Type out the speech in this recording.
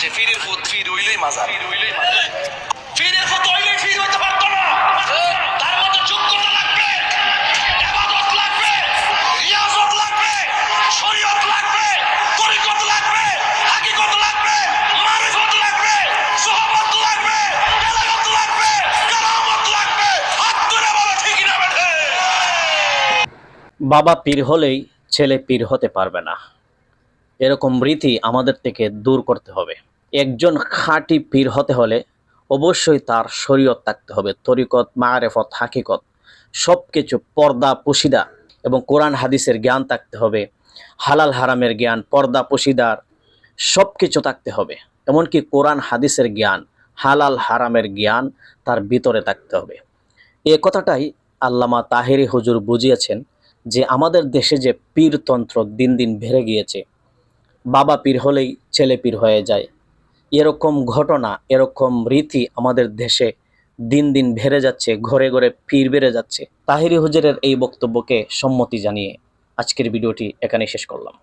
সে ফিরের ফুত ফির হইলেই মাজার, ফিরের ফুত হইলেই ফির হইতে পারতো না। তার মতো যোগ্যতা লাগবে, ইবাদত লাগবে, রিয়াজত লাগবে, শরীয়ত লাগবে, তরিকত লাগবে, হাকিকত লাগবে, মারিফত লাগবে, সোহবত লাগবে, বেলাগত লাগবে, কারামত লাগবে। হাত ধরে বলো ঠিক না বেঠে? বাবা পীর হলেই ছেলে পীর হতে পারবে না, এরকম রীতি আমাদের থেকে দূর করতে হবে। একজন খাঁটি পীর হতে হলে অবশ্যই তার শরীয়ত থাকতে হবে, তরিকত, মারেফত, হাকিকত সব কিছু, পর্দা পুশিদা এবং কোরআন হাদিসের জ্ঞান থাকতে হবে, হালাল হারামের জ্ঞান, পর্দা পুশিদার সব কিছু থাকতে হবে। এমনকি কোরআন হাদিসের জ্ঞান, হালাল হারামের জ্ঞান তার ভিতরে থাকতে হবে। এ কথাটাই আল্লামা তাহেরি হুজুর বুঝিয়েছেন যে আমাদের দেশে যে পীরতন্ত্র দিন দিন বেড়ে গিয়েছে, বাবা পীর হলেই ছেলে পীর হয়ে যায়, এরকম ঘটনা, এরকম রীতি আমাদের দেশে দিন দিন বেড়ে যাচ্ছে, ঘরে ঘরে পীর বেড়ে যাচ্ছে। তাহেরি হুজুরের এই বক্তব্যকে সম্মতি জানিয়ে আজকের ভিডিওটি এখানে শেষ করলাম।